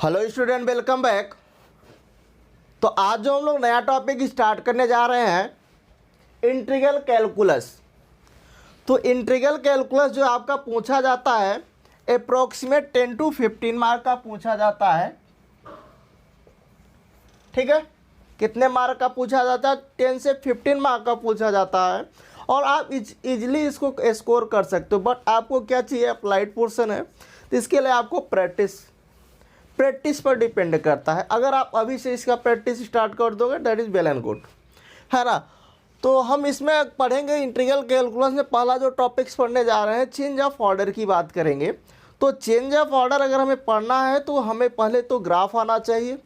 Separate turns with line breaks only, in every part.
Hello student, welcome back. तो आज जो हम लोग नया टॉपिक स्टार्ट करने जा रहे हैं इंटीग्रल कैलकुलस। तो इंटीग्रल कैलकुलस जो आपका पूछा जाता है अप्रोक्सीमेट 10 to 15 मार्क का पूछा जाता है। ठीक है, कितने मार्क का पूछा जाता है? 10 से 15 मार्क का पूछा जाता है और आप इजीली इसको स्कोर कर सकते हो। बट आपको क्या चाहिए? अप्लाइड पोर्शन है, तो इसके लिए आपको प्रैक्टिस पर डिपेंड करता है। अगर आप अभी से इसका प्रैक्टिस स्टार्ट कर दोगे that is well and good, है ना। तो हम इसमें पढ़ेंगे इंटीग्रल कैलकुलस में पहला जो टॉपिक्स पढ़ने जा रहे हैं चेंज ऑफ ऑर्डर की बात करेंगे। तो चेंज ऑफ ऑर्डर अगर हमें पढ़ना है तो हमें पहले तो ग्राफ आना चाहिए।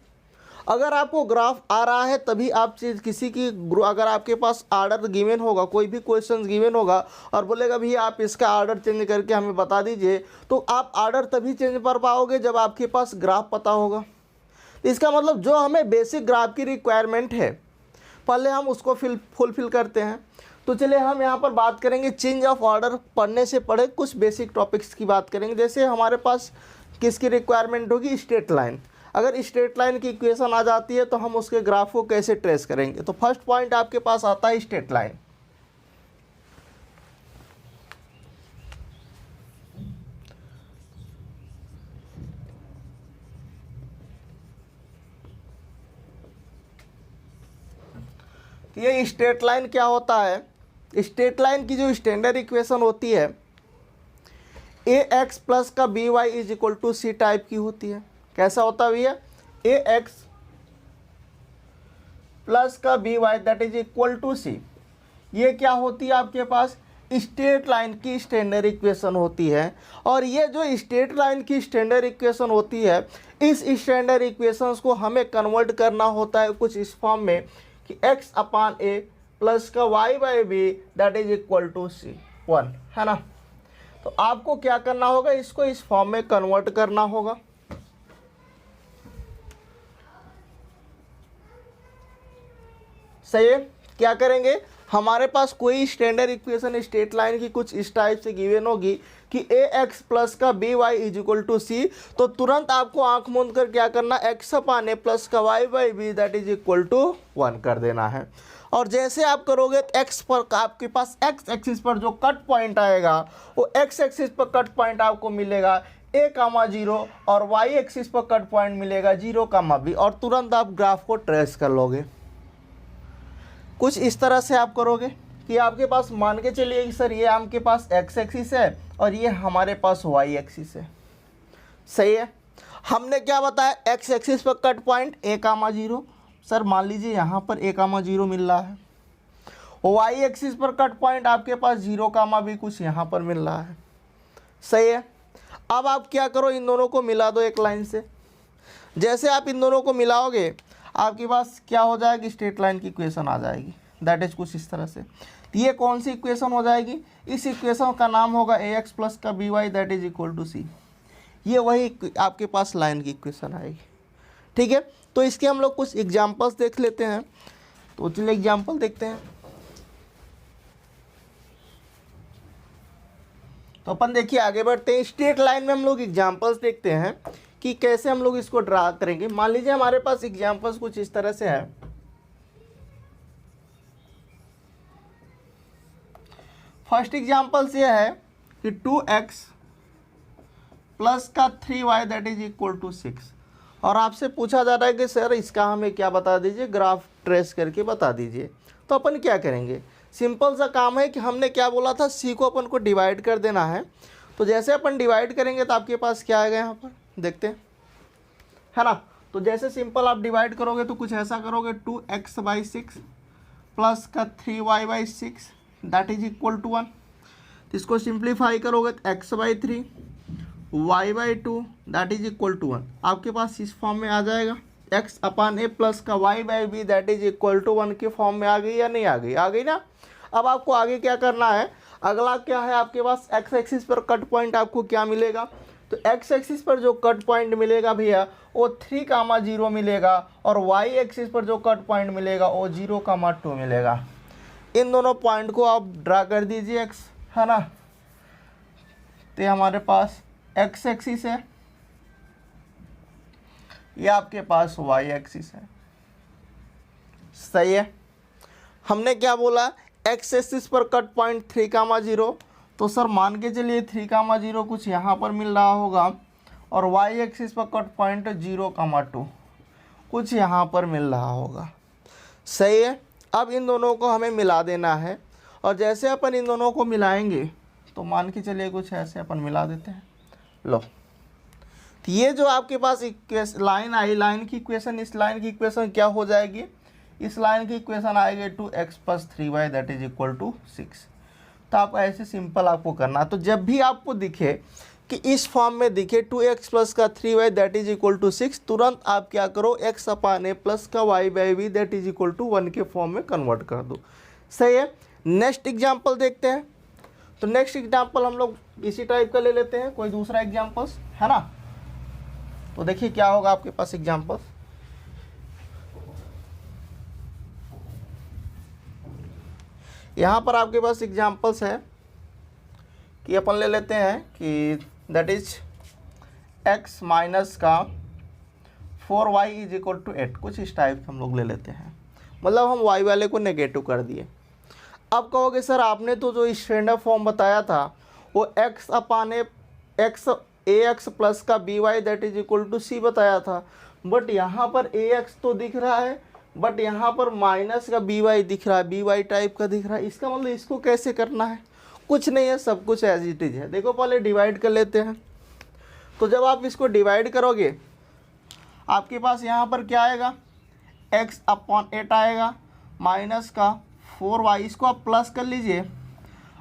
अगर आपको ग्राफ आ रहा है तभी आप किसी की अगर आपके पास आर्डर गिवन होगा, कोई भी क्वेश्चन गिवन होगा और बोलेगा भैया आप इसका आर्डर चेंज करके हमें बता दीजिए, तो आप आर्डर तभी चेंज कर पाओगे जब आपके पास ग्राफ पता होगा। इसका मतलब जो हमें बेसिक ग्राफ की रिक्वायरमेंट है पहले हम उसको फुलफिल करते हैं। तो चलिए हम यहाँ पर बात करेंगे चेंज ऑफ ऑर्डर। पढ़ने से पढ़े कुछ बेसिक टॉपिक्स की बात करेंगे। जैसे हमारे पास किसकी रिक्वायरमेंट होगी? Straight line. अगर स्ट्रेट लाइन की इक्वेशन आ जाती है तो हम उसके ग्राफ को कैसे ट्रेस करेंगे? तो फर्स्ट पॉइंट आपके पास आता है स्ट्रेट लाइन। तो ये स्ट्रेट लाइन क्या होता है? स्ट्रेट लाइन की जो स्टैंडर्ड इक्वेशन होती है ए एक्स प्लस का b y is equal to c type की होती है। कैसा होता है भैया? ए एक्स प्लस का b y that is equal to c. ये क्या होती है? आपके पास स्ट्रेट लाइन की स्टैंडर्ड इक्वेशन होती है। और ये जो स्ट्रेट लाइन की स्टैंडर्ड इक्वेशन होती है, इस स्टैंडर्ड इक्वेशंस को हमें कन्वर्ट करना होता है कुछ इस फॉर्म में कि x अपान ए प्लस का y by B that is equal to c 1, है ना। तो आपको क्या करना होगा? इसको इस फॉर्म में कन्वर्ट करना होगा। सही है। क्या करेंगे? हमारे पास कोई स्टैंडर्ड इक्वेशन स्ट्रेट लाइन की कुछ इस टाइप से गिवन होगी कि ए एक्स प्लस का b y is equal to c, तो तुरंत आपको आंख मूंद कर क्या करना? एक्स अपान ए प्लस का y by B that is equal to 1 कर देना है। और जैसे आप करोगे तो एक्स पर आपके पास एक्स एक्सिस पर जो कट पॉइंट आएगा वो एक्स एक्सिस पर कट पॉइंट आपको मिलेगा ए कामा 0 और वाई एक्सिस पर कट पॉइंट मिलेगा 0 कामा बी, और तुरंत आप ग्राफ को ट्रेस कर लोगे। कुछ इस तरह से आप करोगे कि आपके पास मान के चलिए कि सर ये आपके पास एक्स एक्सिस है और ये हमारे पास वाई एक्सिस है। सही है। हमने क्या बताया? एक्स एक्सिस पर cut point A comma 0। Sir मान लीजिए यहाँ पर ए कामा 0 मिल रहा है। वाई एक्सिस पर कट पॉइंट आपके पास 0 कामा भी कुछ यहाँ पर मिल रहा है। सही है। अब आप क्या करो? इन दोनों को मिला दो एक लाइन से। जैसे आप इन दोनों को मिलाओगे आपके पास क्या हो जाएगी? स्ट्रेट लाइन की इक्वेशन आ जाएगी। दैट इज कुछ इस तरह से। तो ये कौन सी इक्वेशन हो जाएगी? इस इक्वेशन का नाम होगा ए एक्स प्लस का b y that is equal to c. ये वही आपके पास लाइन की इक्वेशन आएगी। ठीक है। तो इसके हम लोग कुछ एग्जाम्पल्स देख लेते हैं। तो चलिए एग्जाम्पल देखते हैं। तो अपन देखिए आगे बढ़ते हैं। स्ट्रेट लाइन में हम लोग एग्जाम्पल्स देखते हैं कि कैसे हम लोग इसको ड्रा करेंगे। मान लीजिए हमारे पास एग्जाम्पल्स कुछ इस तरह से है। फर्स्ट एग्जाम्पल्स ये है कि 2x प्लस का 3y that is equal to 6, और आपसे पूछा जा रहा है कि सर इसका हमें क्या बता दीजिए, ग्राफ ट्रेस करके बता दीजिए। तो अपन क्या करेंगे? सिंपल सा काम है कि हमने क्या बोला था, सी को अपन को डिवाइड कर देना है। तो जैसे अपन डिवाइड करेंगे तो आपके पास क्या आएगा? यहाँ पर देखते हैं, है ना। तो जैसे सिंपल आप डिवाइड करोगे तो कुछ ऐसा करोगे 2x बाई 6 प्लस का 3y by 6 that is equal to 1। तो इसको सिंप्लीफाई करोगे तो x by 3 y by 2 that is equal to 1। आपके पास इस फॉर्म में आ जाएगा। x अपान ए प्लस का y by B that is equal to 1 के फॉर्म में आ गई या नहीं आ गई? आ गई ना। अब आपको आगे क्या करना है? अगला क्या है? आपके पास x एक्सिस पर कट पॉइंट आपको क्या मिलेगा? तो x एक्सिस पर जो कट पॉइंट मिलेगा भैया वो 3 कामा 0 मिलेगा, और y एक्सिस पर जो कट पॉइंट मिलेगा वो 0 कामा 2 मिलेगा। इन दोनों पॉइंट को आप ड्रा कर दीजिए x, है ना। तो हमारे पास x एक्सिस है ये आपके पास वाई एक्सिस है, सही है। हमने क्या बोला, एक्स एक्सिस पर कट पॉइंट 3,0, तो सर मान के चलिए 3,0 कुछ यहाँ पर मिल रहा होगा, और वाई एक्सिस पर कट पॉइंट 0,2 कुछ यहाँ पर मिल रहा होगा, सही है। अब इन दोनों को हमें मिला देना है, और जैसे अपन इन दोनों को मिलाएंगे तो मान के चलिए कुछ ऐसे अपन मिला देते हैं। लो, तो ये जो आपके पास लाइन आई, लाइन की इक्वेशन, इस लाइन की इक्वेशन क्या हो जाएगी, इस लाइन की इक्वेशन आएगी 2x + 3y that is equal to 6। तो आपको ऐसे सिंपल आपको करना है। तो जब भी आपको दिखे कि इस फॉर्म में दिखे 2x प्लस का 3y that is equal to 6, तुरंत आप क्या करो, x/a प्लस का y/b that is equal to 1 के फॉर्म में कन्वर्ट कर दो, सही है। नेक्स्ट एग्जाम्पल देखते हैं। तो नेक्स्ट एग्जाम्पल हम लोग इसी टाइप का ले लेते हैं, कोई दूसरा एग्जाम्पल्स है ना। तो देखिए क्या होगा आपके पास एग्जाम्पल, यहाँ पर आपके पास एग्जाम्पल्स है कि अपन ले लेते हैं कि दैट इज x माइनस का 4y इज इक्वल टू 8, कुछ इस टाइप हम लोग ले लेते हैं। मतलब हम y वाले को नेगेटिव कर दिए। अब कहोगे सर आपने तो जो स्टैंडर्ड फॉर्म बताया था वो ax प्लस का by that is equal to c बताया था, बट यहाँ पर ax तो दिख रहा है, बट यहाँ पर माइनस का by दिख रहा है, by टाइप का दिख रहा है। इसका मतलब इसको कैसे करना है, कुछ नहीं है, सब कुछ एज इट इज है। देखो पहले डिवाइड कर लेते हैं। तो जब आप इसको डिवाइड करोगे आपके पास यहाँ पर क्या आएगा, x/8 आएगा, माइनस का 4y, इसको आप प्लस कर लीजिए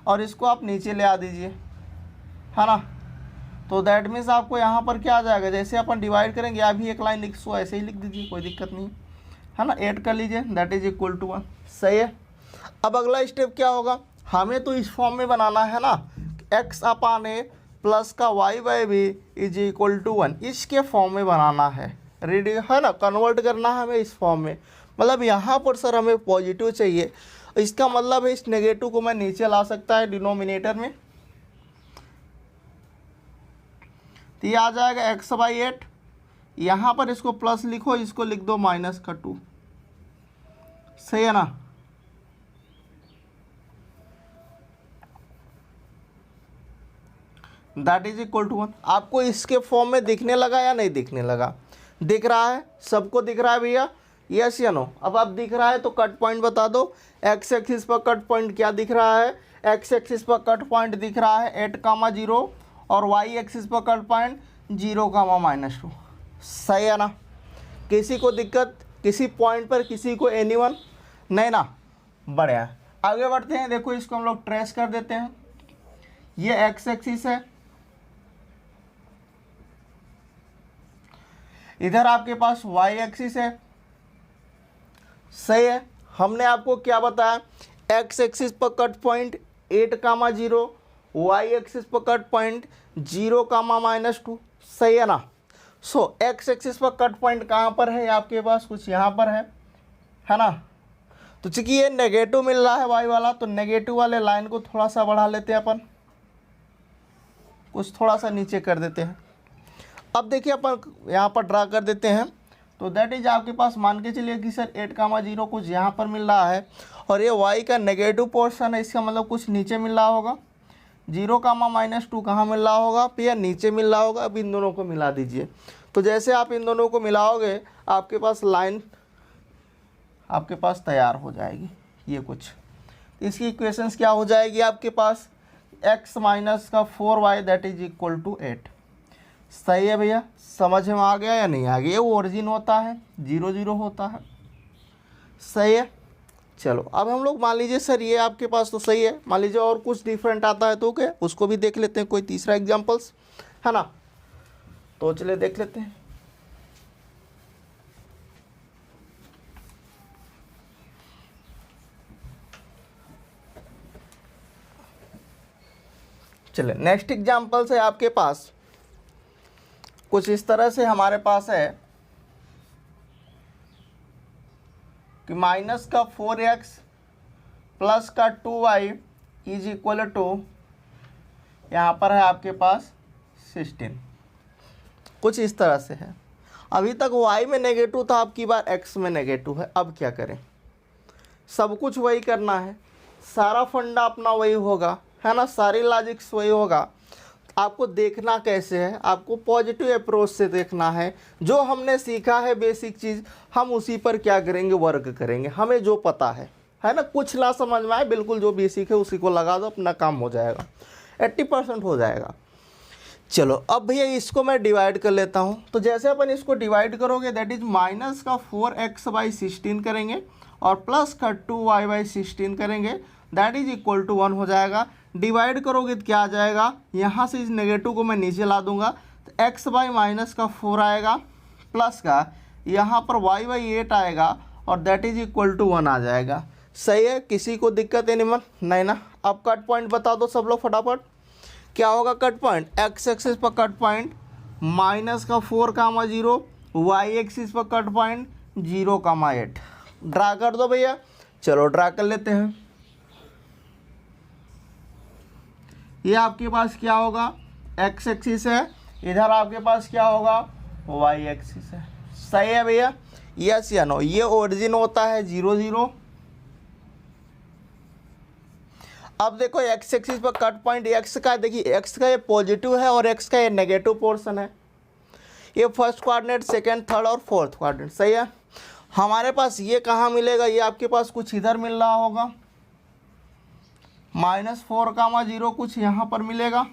और इसको आप नीचे ले आ दीजिए, है ना। तो दैट मीन्स आपको यहाँ पर क्या आ जाएगा, जैसे अपन डिवाइड करेंगे आप भी एक लाइन लिख सो ऐसे ही लिख दीजिए, कोई दिक्कत नहीं है ना। 8 कर लीजिए दैट इज इक्वल टू 1, सही है। अब अगला स्टेप क्या होगा, हमें तो इस फॉर्म में बनाना है ना, x/a प्लस का y/b इज इक्वल टू 1, इसके फॉर्म में बनाना है, रेडी है ना, कन्वर्ट करना है हमें इस फॉर्म में। मतलब यहाँ पर सर हमें पॉजिटिव चाहिए, इसका मतलब है इस नेगेटिव को मैं नीचे ला सकता है डिनोमिनेटर में, तो ये आ जाएगा x/8, यहाँ पर इसको प्लस लिखो, इसको लिख दो माइनस का 2, सही है ना। That is equal to 1। आपको इसके फॉर्म में दिखने लगा या नहीं दिखने लगा, दिख रहा है, सबको दिख रहा है भैया, यस या नो। अब आप दिख रहा है तो कट पॉइंट बता दो, एक्स एक्सिस पर कट पॉइंट क्या दिख रहा है, एक्स एक्सिस पर कट पॉइंट दिख रहा है 8,0 और वाई एक्सिस पर कट पॉइंट 0,-2, सही है ना। किसी को दिक्कत किसी पॉइंट पर, किसी को एनीवन नहीं ना, बढ़िया। आगे बढ़ते हैं, देखो इसको हम लोग ट्रेस कर देते हैं। ये एक्स एक्सिस है, इधर आपके पास वाई एक्सिस है, सही है। हमने आपको क्या बताया, एक्स एक्सिस पर कट पॉइंट 8,0, वाई एक्सिस पर कट पॉइंट 0,-2, सही है ना। सो एक्स एक्सिस पर कट पॉइंट कहाँ पर है आपके पास, कुछ यहाँ पर है ना। तो चूंकि ये नेगेटिव मिल रहा है वाई वाला, तो नेगेटिव वाले लाइन को थोड़ा सा बढ़ा लेते हैं अपन, कुछ थोड़ा सा नीचे कर देते हैं। अब देखिए अपन यहाँ पर ड्रा कर देते हैं। तो दैट इज आपके पास मान के चलिए कि सर 8,0 कुछ यहाँ पर मिल रहा है, और ये y का नेगेटिव पोर्शन है, इसका मतलब कुछ नीचे मिल रहा होगा, 0,-2 कहाँ मिल रहा होगा, फिर नीचे मिल रहा होगा। अब इन दोनों को मिला दीजिए। तो जैसे आप इन दोनों को मिलाओगे आपके पास लाइन आपके पास तैयार हो जाएगी, ये कुछ इसकी इक्वेशंस क्या हो जाएगी आपके पास, x माइनस का 4y that is equal to 8, सही है भैया। समझ में आ गया या नहीं आ गया, ये ओरिजिन होता है 0,0 होता है, सही है। चलो अब हम लोग मान लीजिए सर ये आपके पास तो सही है, मान लीजिए और कुछ डिफरेंट आता है तो क्या उसको भी देख लेते हैं, कोई तीसरा एग्जांपल्स है ना। तो चलिए देख लेते हैं। चलिए नेक्स्ट एग्जांपल्स है आपके पास, कुछ इस तरह से हमारे पास है कि माइनस का 4x प्लस का 2y इज इक्वल टू, यहाँ पर है आपके पास 16, कुछ इस तरह से है। अभी तक y में नेगेटिव था, अब की बार x में नेगेटिव है। अब क्या करें, सब कुछ वही करना है, सारा फंडा अपना वही होगा, है ना, सारी लॉजिक्स वही होगा। आपको देखना कैसे है, आपको पॉजिटिव अप्रोच से देखना है। जो हमने सीखा है बेसिक चीज़, हम उसी पर क्या करेंगे, वर्क करेंगे, हमें जो पता है ना। कुछ ना समझ में आए, बिल्कुल जो बेसिक है उसी को लगा दो, अपना काम हो जाएगा, 80% हो जाएगा। चलो अब भैया इसको मैं डिवाइड कर लेता हूँ। तो जैसे अपन इसको डिवाइड करोगे, दैट इज माइनस का 4x/16 करेंगे और प्लस का 2y/16 करेंगे, दैट इज इक्वल टू 1 हो जाएगा। डिवाइड करोगे तो क्या आ जाएगा, यहाँ से इस नेगेटिव को मैं नीचे ला दूंगा, तो x/-4 आएगा, प्लस का यहाँ पर y/8 आएगा और दैट इज इक्वल टू 1 आ जाएगा। सही है, किसी को दिक्कत है नहीं ना। अब कट पॉइंट बता दो सब लोग फटाफट, क्या होगा कट पॉइंट, x एक्सिस पर कट पॉइंट -4, y एक्सिस पर कट पॉइंट 0, 8। ड्रा कर दो भैया, चलो ड्रा कर लेते हैं। ये आपके पास क्या होगा, x एक्सिस है, इधर आपके पास क्या होगा, y एक्सिस है। सही है भैया, यस या नो। ये ओरिजिन होता है 0, 0। अब देखो x एक्सिस पर कट पॉइंट x का, देखिए x का ये पॉजिटिव है और x का ये नेगेटिव पोर्शन है। ये फर्स्ट क्वाड्रेंट, सेकंड, थर्ड और फोर्थ क्वाड्रेंट। सही है, हमारे पास ये कहाँ मिलेगा, ये आपके पास कुछ इधर मिल रहा होगा, -4, कुछ यहाँ पर मिलेगा।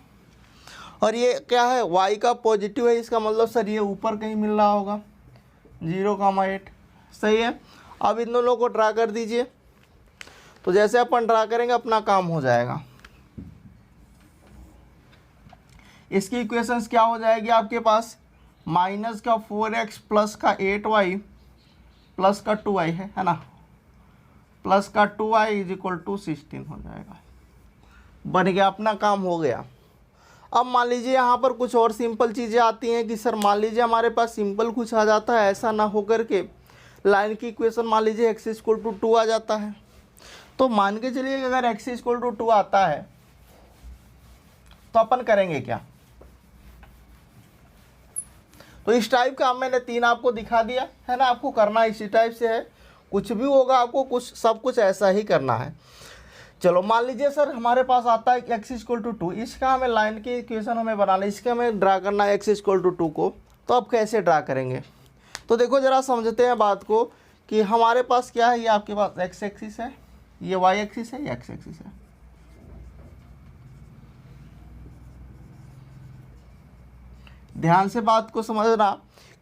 और ये क्या है, y का पॉजिटिव है, इसका मतलब सर ये ऊपर कहीं मिल रहा होगा 0, 8। सही है, अब इन दोनों को ड्रा कर दीजिए। तो जैसे अपन ड्रा करेंगे अपना काम हो जाएगा। इसकी इक्वेशंस क्या हो जाएगी आपके पास, -4x प्लस का 8y प्लस का 2y है ना, प्लस का 2y इज इक्वल टू 16 हो जाएगा। बन गया, अपना काम हो गया। अब मान लीजिए यहाँ पर कुछ और सिंपल चीज़ें आती हैं कि सर मान लीजिए हमारे पास सिंपल कुछ आ जाता है, ऐसा ना हो करके लाइन की इक्वेशन मान लीजिए x इक्वल टू 2 आ जाता है। तो मान के चलिए कि अगर x इक्वल टू 2 आता है तो अपन करेंगे क्या। तो इस टाइप का मैंने 3 आपको दिखा दिया है ना, आपको करना इसी टाइप से है, कुछ भी होगा आपको कुछ सब कुछ ऐसा ही करना है। चलो मान लीजिए सर हमारे पास आता है x इक्वल टू 2, इसका हमें लाइन की इक्वेशन हमें बनाना, इसका हमें ड्रा करना है x इक्वल टू 2 को। तो अब कैसे ड्रा करेंगे, तो देखो ज़रा समझते हैं बात को कि हमारे पास क्या है, ये आपके पास x एक्सिस है, ये y एक्सिस है, ये x एक्सिस है। ध्यान से बात को समझना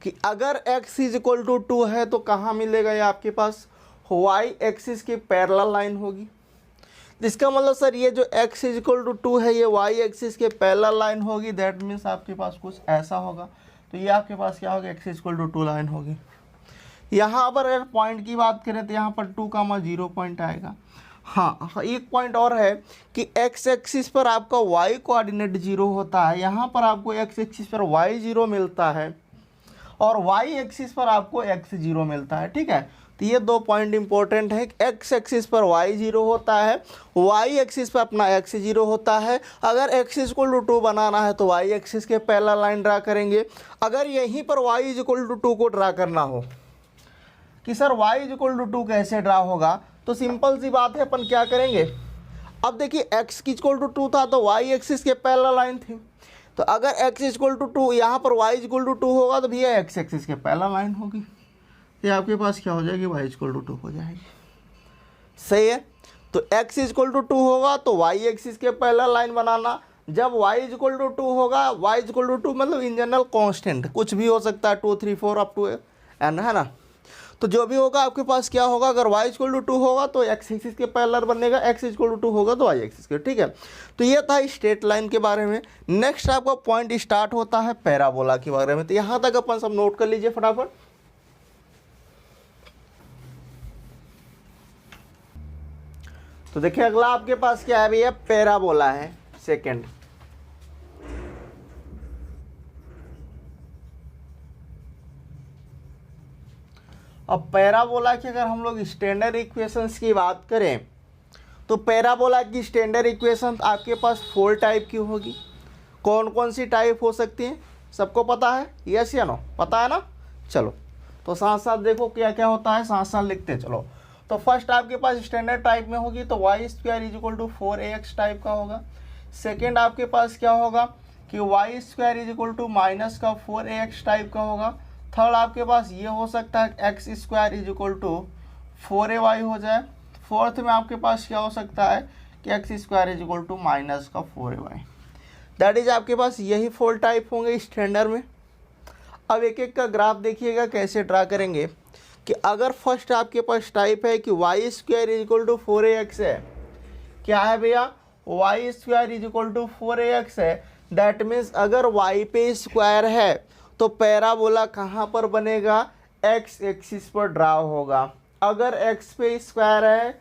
कि अगर x इज इक्वल टू 2 है तो कहाँ मिलेगा, ये आपके पास y एक्सिस की पैरेलल लाइन होगी। इसका मतलब सर ये जो x इज इक्वल टू 2 है ये y एक्सिस के पैरेलल लाइन होगी, दैट मीन्स आपके पास कुछ ऐसा होगा। तो ये आपके पास क्या होगा, x इक्वल टू 2 लाइन होगी। यहाँ पर अगर पॉइंट की बात करें तो यहाँ पर 2, 0 पॉइंट आएगा। हाँ, एक पॉइंट और है कि x एक्सिस पर आपका y कोऑर्डिनेट 0 होता है, यहाँ पर आपको x एक्सिस पर y 0 मिलता है और y एक्सिस पर आपको x 0 मिलता है। ठीक है, तो ये 2 पॉइंट इंपॉर्टेंट है। x एक्सिस पर y 0 होता है, y एक्सिस पर अपना x 0 होता है। अगर x इक्वल टू 2 बनाना है तो y एक्सिस के पैरेलल लाइन ड्रा करेंगे। अगर यहीं पर y इक्वल टू 2 को ड्रा करना हो कि सर y इक्वल टू 2 कैसे ड्रा होगा, तो सिंपल सी बात है, अपन क्या करेंगे। अब देखिए x इक्वल टू 2 था तो y एक्सिस के पैरेलल लाइन थी, तो अगर x इक्वल टू 2 यहाँ पर y इक्वल टू 2 होगा तो भैया x एक्सिस के पैरेलल लाइन होगी, ये आपके पास क्या हो जाएगी, y इक्वल टू 2 हो जाएगी। सही है, तो x इक्वल टू 2 होगा तो y एक्सिस के पैरेलल लाइन बनाना। जब y इक्वल टू 2 होगा, y इक्वल टू 2 मतलब इन जनरल कांस्टेंट कुछ भी हो सकता है, 2, 3, 4 अप टू n, है ना। तो जो भी होगा आपके पास क्या होगा, अगर y इक्वल टू 2 होगा तो x एक्सिस के पैरेलल बनेगा, x इक्वल टू 2 होगा तो y एक्सिस के। ठीक है, तो ये था स्ट्रेट लाइन के बारे में। नेक्स्ट आपका पॉइंट स्टार्ट होता है पैराबोला के बारे में। तो यहाँ तक अपन सब नोट कर लीजिए फटाफट। तो देखिए अगला आपके पास क्या है भैया, पैराबोला है सेकंड। अब पैराबोला की अगर हम लोग स्टैंडर्ड इक्वेशंस की बात करें तो पैराबोला की स्टैंडर्ड इक्वेशन आपके पास 4 टाइप की होगी। कौन कौन सी टाइप हो सकती हैं, सबको पता है, यस या नो, पता है ना। चलो तो साथ साथ देखो क्या क्या होता है, साथ साथ लिखते चलो। तो फर्स्ट आपके पास स्टैंडर्ड टाइप में होगी तो Y square is equal to 4ax type का होगा। सेकेंड आपके पास क्या होगा कि Y square is equal to minus का 4ax टाइप का होगा। थर्ड आपके पास ये हो सकता है X square is equal to 4ay हो जाए। फोर्थ में आपके पास क्या हो सकता है कि X square is equal to minus का 4ay। दैट इज आपके पास यही 4 टाइप होंगे स्टैंडर्ड में। अब एक एक का ग्राफ देखिएगा कैसे ड्रा करेंगे कि अगर फर्स्ट आपके पास टाइप है कि Y square is equal to 4ax है, क्या है भैया Y square is equal to 4ax है, दैट मीन्स अगर वाई पे स्क्वायर है तो पैराबोला कहाँ पर बनेगा, एक्स एक्सिस पर ड्रा होगा। अगर एक्स पे स्क्वायर है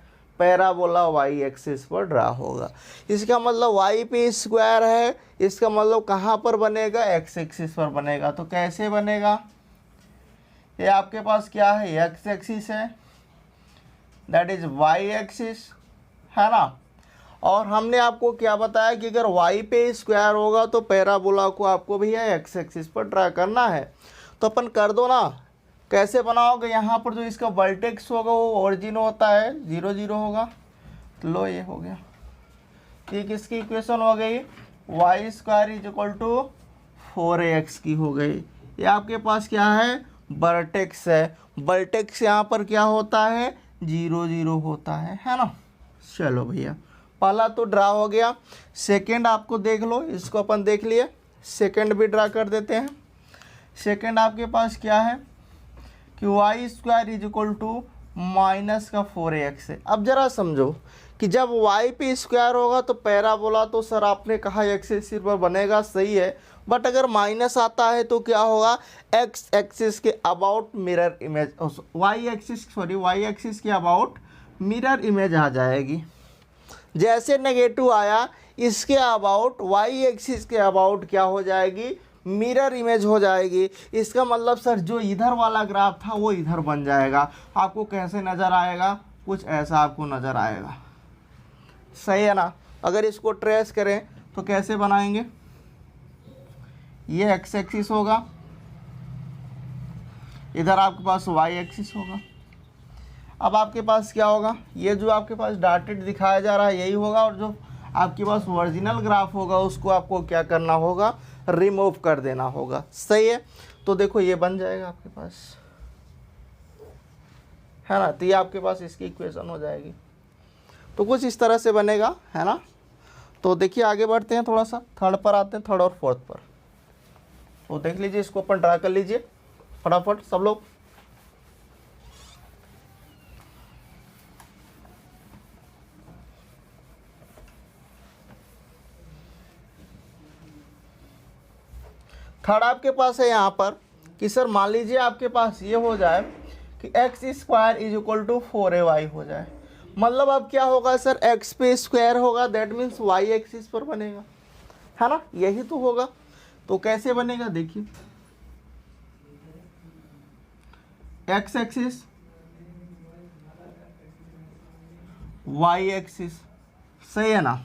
पैराबोला वाई एक्सिस पर ड्रा होगा। इसका मतलब वाई पे स्क्वायर है, इसका मतलब कहाँ पर बनेगा, एक्स एक्सिस पर बनेगा। तो कैसे बनेगा, ये आपके पास क्या है एक्स एक्सिस है, दैट इज वाई एक्सिस है ना। और हमने आपको क्या बताया कि अगर वाई पे स्क्वायर होगा तो पैराबोला को आपको भैया एक्स एक्सिस पर ड्रा करना है। तो अपन कर दो ना, कैसे बनाओगे, यहाँ पर जो इसका वर्टेक्स होगा वो ओरिजिन होता है 0 0 होगा। तो लो ये हो गया, ये किसकी इक्वेशन हो गई, Y square is equal to 4ax की हो गई। ये आपके पास क्या है वर्टेक्स है, वर्टेक्स यहाँ पर क्या होता है 0 0 होता है ना। चलो भैया पहला तो ड्रा हो गया। सेकंड आपको देख लो, इसको अपन देख लिए, सेकंड भी ड्रा कर देते हैं। सेकंड आपके पास क्या है कि Y square is equal to minus का 4ax है। अब जरा समझो कि जब y पे स्क्वायर होगा तो पैराबोला तो सर आपने कहा एक्स एक्सिस पर बनेगा, सही है, बट अगर माइनस आता है तो क्या होगा, एक्स एक्सिस के about mirror image, Y axis के अबाउट मिरर इमेज आ जाएगी। जैसे नेगेटिव आया इसके अबाउट वाई एक्सिस के अबाउट क्या हो जाएगी, मिरर इमेज हो जाएगी। इसका मतलब सर जो इधर वाला ग्राफ था वो इधर बन जाएगा। आपको कैसे नज़र आएगा, कुछ ऐसा आपको नज़र आएगा, सही है ना। अगर इसको ट्रेस करें तो कैसे बनाएंगे, ये एक्स एक्सिस होगा, इधर आपके पास वाई एक्सिस होगा। अब आपके पास क्या होगा, ये जो आपके पास डॉटेड दिखाया जा रहा है यही होगा, और जो आपके पास ओरिजिनल ग्राफ होगा उसको आपको क्या करना होगा, रिमूव कर देना होगा, सही है। तो देखो ये बन जाएगा आपके पास, है ना। तो ये आपके पास इसकी इक्वेशन हो जाएगी। तो कुछ इस तरह से बनेगा, है ना। तो देखिए आगे बढ़ते हैं, थोड़ा सा थर्ड पर आते हैं, थर्ड और फोर्थ पर। तो देख लीजिए, इसको अपन ड्रा कर लीजिए फटाफट सब लोग। थर्ड आपके पास है यहाँ पर कि सर मान लीजिए आपके पास ये हो जाए कि X square is equal to 4ay हो जाए। मतलब अब क्या होगा सर, एक्स पे स्क्वायर होगा, दैट मीन्स वाई एक्सिस पर बनेगा, है ना, यही तो होगा। तो कैसे बनेगा देखिए, एक्स एक्सिस वाई एक्सिस, सही है ना।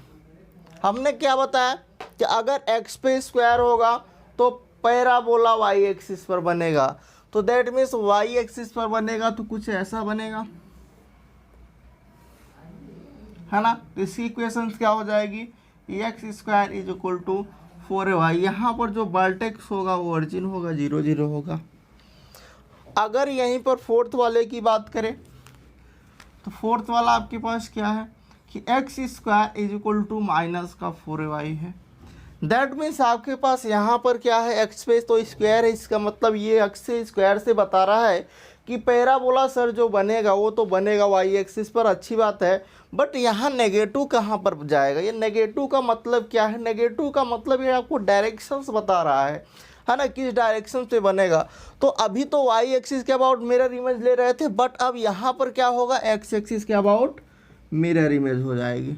हमने क्या बताया कि अगर एक्स पे स्क्वायर होगा तो पैराबोला वाई एक्सिस पर बनेगा। तो दैट मीन्स वाई एक्सिस पर बनेगा तो कुछ ऐसा बनेगा, है ना। तो इसकी इक्वेशन क्या हो जाएगी, X square is equal to 4ay। यहाँ पर जो वर्टेक्स होगा वो ओरिजिन होगा 0 0 होगा। अगर यहीं पर फोर्थ वाले की बात करें तो फोर्थ वाला आपके पास क्या है कि X square is equal to minus का 4ay है। दैट मीन्स आपके पास यहाँ पर क्या है, एक्स पे तो स्क्वायर है, इसका मतलब ये एक्स से स्क्वायर से बता रहा है कि पैराबोला सर जो बनेगा वो तो बनेगा वाई एक्सिस पर, अच्छी बात है। बट यहाँ नेगेटिव कहाँ पर जाएगा, ये नेगेटिव का मतलब क्या है, नेगेटिव का मतलब ये आपको डायरेक्शंस बता रहा है ना, किस डायरेक्शन से बनेगा। तो अभी तो वाई एक्सिस के अबाउट मिरर इमेज ले रहे थे, बट अब यहाँ पर क्या होगा, एक्स एक्सिस के अबाउट मिरर इमेज हो जाएगी।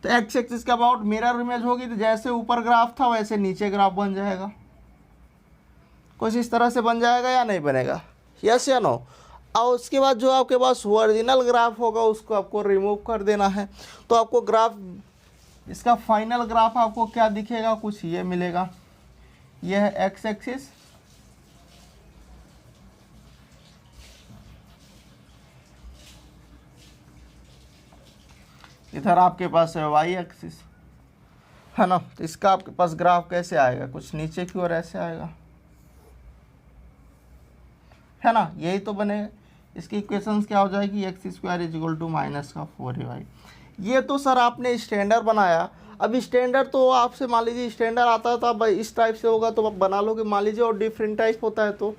तो एक्स एक्सिस के अबाउट मिरर इमेज होगी तो जैसे ऊपर ग्राफ था वैसे नीचे ग्राफ बन जाएगा, कुछ इस तरह से बन जाएगा या नहीं बनेगा, यस या नो। और उसके बाद जो आपके पास ओरिजिनल ग्राफ होगा उसको आपको रिमूव कर देना है। तो आपको ग्राफ, इसका फाइनल ग्राफ आपको क्या दिखेगा, कुछ ये मिलेगा, ये है एक्स एक्सिस, इधर आपके पास है वाई एक्सिस, है ना। तो इसका आपके पास ग्राफ कैसे आएगा, कुछ नीचे की ओर ऐसे आएगा, है ना, यही तो बनेगा। इसकी इक्वेशंस क्या हो जाएगी, X square is equal to minus का 4ay। ये तो सर आपने स्टैंडर्ड बनाया। अब स्टैंडर्ड तो आपसे मान लीजिए स्टैंडर्ड आता था अब इस टाइप से होगा तो आप बना लोगे, मान लीजिए, और डिफरेंट टाइप होता है तो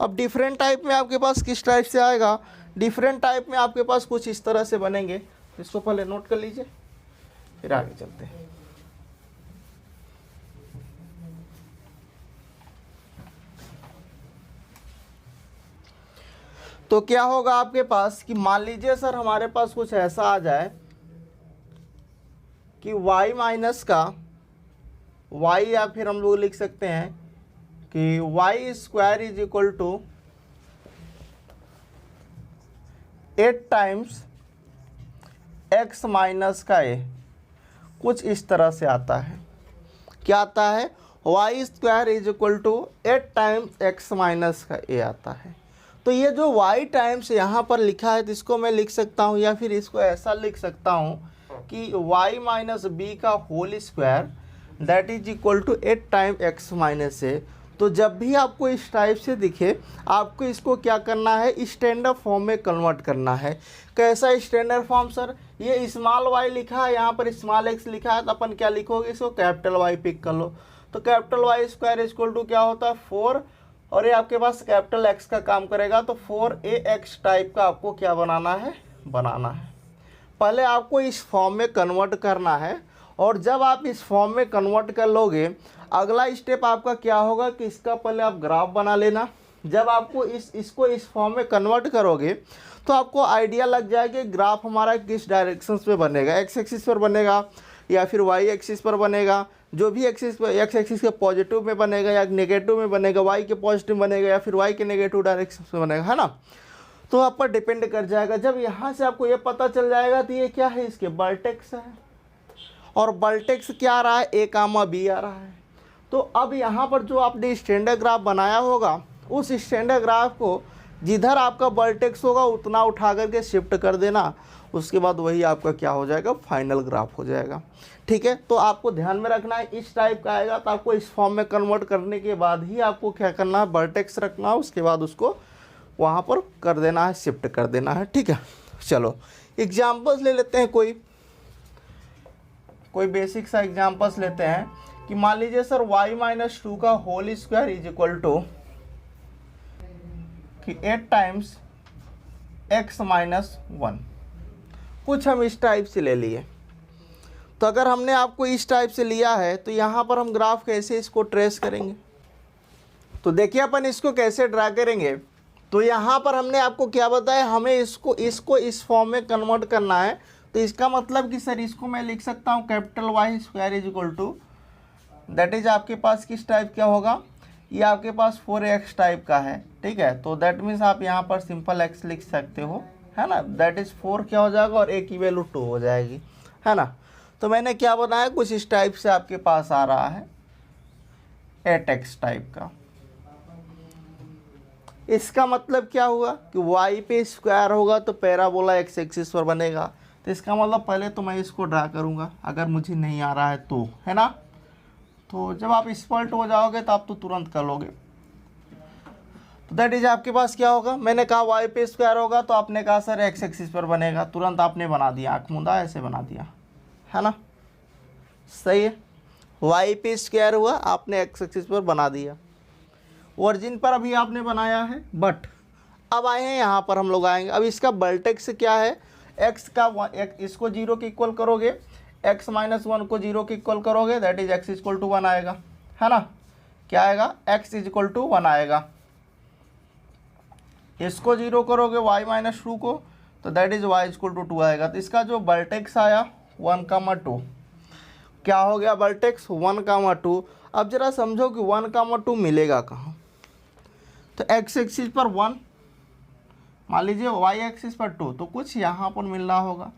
अब डिफरेंट टाइप में आपके पास किस टाइप से आएगा, डिफरेंट टाइप में आपके पास कुछ इस तरह से बनेंगे। इसको पहले नोट कर लीजिए फिर आगे चलते हैं। तो क्या होगा आपके पास कि मान लीजिए सर हमारे पास कुछ ऐसा आ जाए कि y माइनस का y, या फिर हम लोग लिख सकते हैं कि y square is equal to 8 times x minus का a, कुछ इस तरह से आता है। क्या आता है, y square is equal to 8 times x minus का a आता है। तो ये जो y टाइम्स यहाँ पर लिखा है तो इसको मैं लिख सकता हूँ, या फिर इसको ऐसा लिख सकता हूँ कि y माइनस बी का whole square that is equal to 8 time x minus a. तो जब भी आपको इस टाइप से दिखे आपको इसको क्या करना है, स्टैंडर्ड फॉर्म में कन्वर्ट करना है। कैसा स्टैंडर्ड फॉर्म सर, ये स्मॉल y लिखा है, यहाँ पर स्मॉल x लिखा है, तो अपन क्या लिखोगे, इसको कैपिटल Y पिक कर लो। तो capital Y square equal to क्या होता है 4, और ये आपके पास कैपिटल X का काम करेगा तो 4ax टाइप का आपको क्या बनाना है, पहले आपको इस फॉर्म में कन्वर्ट करना है। और जब आप इस फॉर्म में कन्वर्ट कर लोगे अगला स्टेप आपका क्या होगा कि इसका पहले आप ग्राफ बना लेना। जब आपको इसको इस फॉर्म में कन्वर्ट करोगे तो आपको आइडिया लग जाएगा ग्राफ हमारा किस डायरेक्शन पे बनेगा, एक्स एक्सिस पर बनेगा या फिर वाई एक्सिस पर बनेगा। जो भी एक्सिस पर, एक्स एक्सिस के पॉजिटिव में बनेगा या नेगेटिव में बनेगा, वाई के पॉजिटिव बनेगा या फिर वाई के नेगेटिव डायरेक्शन में बनेगा, है ना। तो आप पर डिपेंड कर जाएगा। जब यहाँ से आपको ये पता चल जाएगा तो ये क्या है, इसके वर्टेक्स है, और वर्टेक्स क्या आ रहा है, ए कामा बी आ रहा है। तो अब यहाँ पर जो आपने स्टैंडर्ड ग्राफ बनाया होगा उस स्टैंडर्ड ग्राफ को जिधर आपका वर्टेक्स होगा उतना उठा करके शिफ्ट कर देना, उसके बाद वही आपका क्या हो जाएगा, फाइनल ग्राफ हो जाएगा। ठीक है, तो आपको ध्यान में रखना है इस टाइप का आएगा तो आपको इस फॉर्म में कन्वर्ट करने के बाद ही आपको क्या करना है, वर्टेक्स रखना है, उसके बाद उसको वहाँ पर कर देना है, शिफ्ट कर देना है। ठीक है, चलो एग्जाम्पल्स ले लेते हैं, कोई बेसिक सा एग्जाम्पल्स लेते हैं कि मान लीजिए सर y माइनस 2 का whole square is equal to कि 8 टाइम्स x माइनस 1, कुछ हम इस टाइप से ले लिए। तो अगर हमने आपको इस टाइप से लिया है तो यहाँ पर हम ग्राफ कैसे इसको ट्रेस करेंगे, तो देखिए अपन इसको कैसे ड्रा करेंगे। तो यहाँ पर हमने आपको क्या बताया, हमें इसको इस फॉर्म में कन्वर्ट करना है। तो इसका मतलब कि सर इसको मैं लिख सकता हूँ capital Y square is equal to that is आपके पास किस टाइप क्या होगा, ये आपके पास 4x टाइप का है। ठीक है, तो दैट मीन्स आप यहाँ पर सिंपल x लिख सकते हो, है ना। दैट इज 4 क्या हो जाएगा और a की वैल्यू 2 हो जाएगी, है ना। तो मैंने क्या बनाया, कुछ इस टाइप से आपके पास आ रहा है 8x टाइप का। इसका मतलब क्या हुआ कि y पे स्क्वायर होगा तो पैराबोला x एक्सिस पर बनेगा। तो इसका मतलब पहले तो मैं इसको ड्रा करूँगा अगर मुझे नहीं आ रहा है तो, है ना। तो जब आप एक्सपर्ट हो जाओगे तो आप तो तुरंत कर लोगे। तो दैट इज आपके पास क्या होगा, मैंने कहा y पे स्क्वायर होगा तो आपने कहा सर x एक्सिस पर बनेगा, तुरंत आपने बना दिया, आँख मूंदा ऐसे बना दिया, है ना। सही है, y पे स्क्वायर हुआ आपने x एक्सिस पर बना दिया, ओरिजिन पर अभी आपने बनाया है। बट अब आए हैं यहाँ पर हम लोग आएंगे, अब इसका वर्टेक्स क्या है, x का इसको 0 के इक्वल करोगे, x माइनस 1 को 0 के इक्वल करोगे, that is x equal to 1 आएगा, है ना। क्या आएगा, x इज इक्वल टू 1 आएगा। इसको 0 करोगे y माइनस 2 को, तो that is y equal to 2 आएगा। तो इसका जो वर्टेक्स आया 1,2, क्या हो गया वर्टेक्स 1,2। अब जरा समझो कि 1,2 मिलेगा कहाँ, तो x एक्सिस पर 1, मान लीजिए y एक्सिस पर 2, तो कुछ यहाँ पर मिल रहा होगा,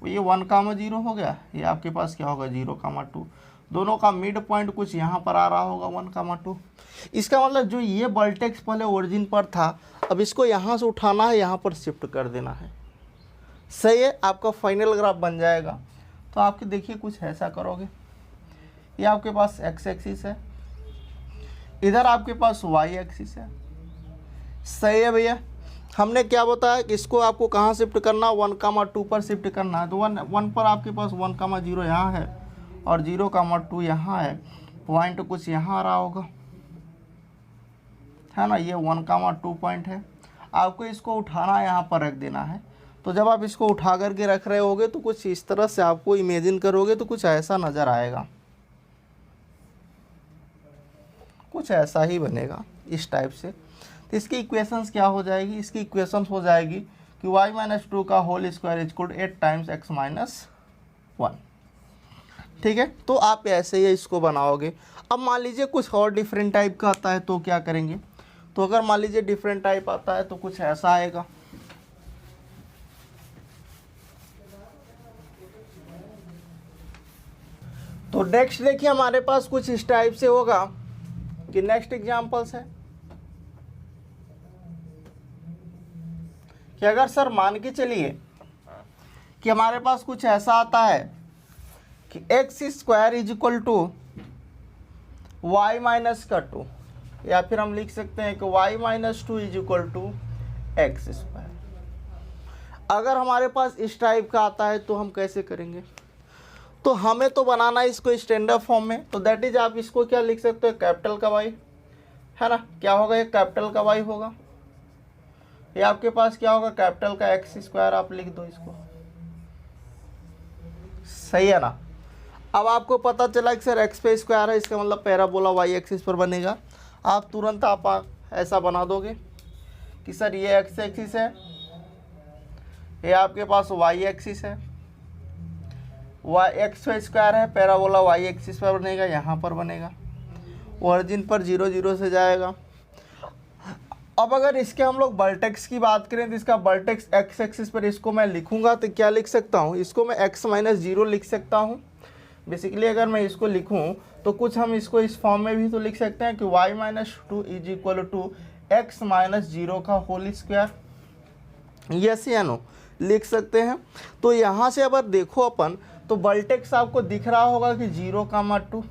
ये 1,0 हो गया, ये आपके पास क्या होगा 0,2, दोनों का मिड पॉइंट कुछ यहाँ पर आ रहा होगा 1,2। इसका मतलब जो ये वर्टेक्स पहले ओरिजिन पर था अब इसको यहाँ से उठाना है, यहाँ पर शिफ्ट कर देना है। सही है, आपका फाइनल ग्राफ बन जाएगा। तो आपके देखिए कुछ ऐसा करोगे, ये आपके पास एक्स एक्सिस है, इधर आपके पास वाई एक्सिस है। सही है भैया। हमने क्या बताया कि इसको आपको कहाँ शिफ्ट करना, 1,2 पर शिफ्ट करना है। तो 1 पर आपके पास 1,0 यहाँ है और 0,2 यहाँ है। पॉइंट कुछ यहाँ आ रहा होगा, है ना, ये 1,2 पॉइंट है। आपको इसको उठाना यहाँ पर रख देना है। तो जब आप इसको उठा करके रख रहे होगे तो कुछ इस तरह से आपको इमेजिन करोगे तो कुछ ऐसा नज़र आएगा, कुछ ऐसा ही बनेगा इस टाइप से। तो इसकी इक्वेशंस क्या हो जाएगी, इसकी इक्वेशंस हो जाएगी कि y-2 का whole square equal to 8 times x-1। ठीक है, तो आप ऐसे ही इसको बनाओगे। अब मान लीजिए कुछ और डिफरेंट टाइप का आता है तो क्या करेंगे, तो अगर मान लीजिए डिफरेंट टाइप आता है तो कुछ ऐसा आएगा। तो नेक्स्ट देखिए हमारे पास कुछ इस टाइप से होगा कि नेक्स्ट एग्जांपल्स है कि अगर सर मान के चलिए कि हमारे पास कुछ ऐसा आता है कि X square is equal to Y minus का 2, या फिर हम लिख सकते हैं कि y-2 is equal to X square. अगर हमारे पास इस टाइप का आता है तो हम कैसे करेंगे, तो हमें तो बनाना है इसको स्टैंडर्ड फॉर्म में। तो दैट इज आप इसको क्या लिख सकते हो, कैपिटल का वाई, है ना, क्या होगा ये कैपिटल का वाई होगा। ये आपके पास क्या होगा, कैपिटल का एक्स स्क्वायर आप लिख दो इसको। सही है ना। अब आपको पता चला कि सर एक्स पे स्क्वायर है, इसका मतलब पैराबोला वाई एक्सिस पर बनेगा। आप तुरंत आप ऐसा बना दोगे कि सर ये एक्स एक्सिस है, ये आपके पास वाई एक्सिस है, वाई एक्स स्क्वायर है, पैराबोला वाई एक्सिस पर बनेगा, यहाँ पर बनेगा, ओरिजिन पर 0 0 से जाएगा। अब अगर इसके हम लोग वर्टेक्स की बात करें तो इसका वर्टेक्स एक्स एक्सिस पर इसको मैं लिखूंगा तो क्या लिख सकता हूँ, इसको मैं x-0 लिख सकता हूँ। बेसिकली अगर मैं इसको लिखूं तो कुछ हम इसको इस फॉर्म में भी तो लिख सकते हैं कि y-2 is equal to x-0 का होल स्क्वायर। यस या नो लिख सकते हैं। तो यहाँ से अगर देखो अपन तो वर्टेक्स आपको दिख रहा होगा कि 0,2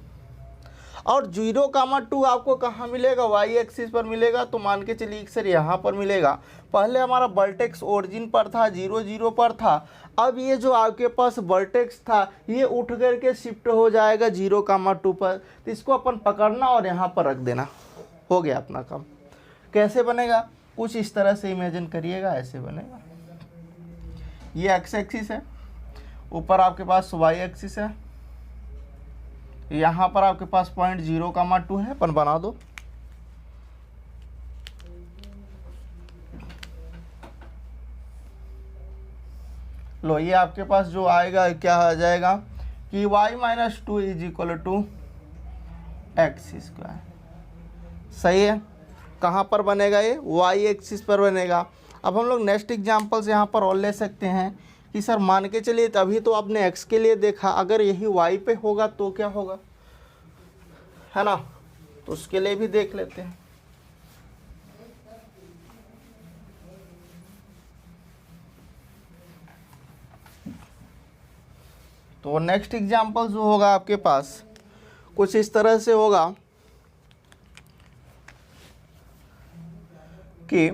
और 0,2 आपको कहाँ मिलेगा, वाई एक्सिस पर मिलेगा। तो मान के चलिए सर यहाँ पर मिलेगा। पहले हमारा वर्टेक्स ओरिजिन पर था, 0 0 पर था। अब ये जो आपके पास वर्टेक्स था ये उठ करके शिफ्ट हो जाएगा 0,2 पर। तो इसको अपन पकड़ना और यहाँ पर रख देना, हो गया अपना काम। कैसे बनेगा, कुछ इस तरह से इमेजिन करिएगा, ऐसे बनेगा। ये एक्स एक्सिस है, ऊपर आपके पास वाई एक्सिस है, यहाँ पर आपके पास पॉइंट 0,2 है, अपन बना दो। लो ये आपके पास जो आएगा क्या आ जाएगा कि y-2 is equal to X square. सही है, कहाँ पर बनेगा, ये वाई एक्सिस पर बनेगा। अब हम लोग नेक्स्ट एग्जांपल से यहाँ पर और ले सकते हैं कि सर मान के चलिए तभी तो आपने एक्स के लिए देखा, अगर यही वाई पे होगा तो क्या होगा, है ना, तो उसके लिए भी देख लेते हैं। तो नेक्स्ट एग्जांपल जो होगा आपके पास कुछ इस तरह से होगा कि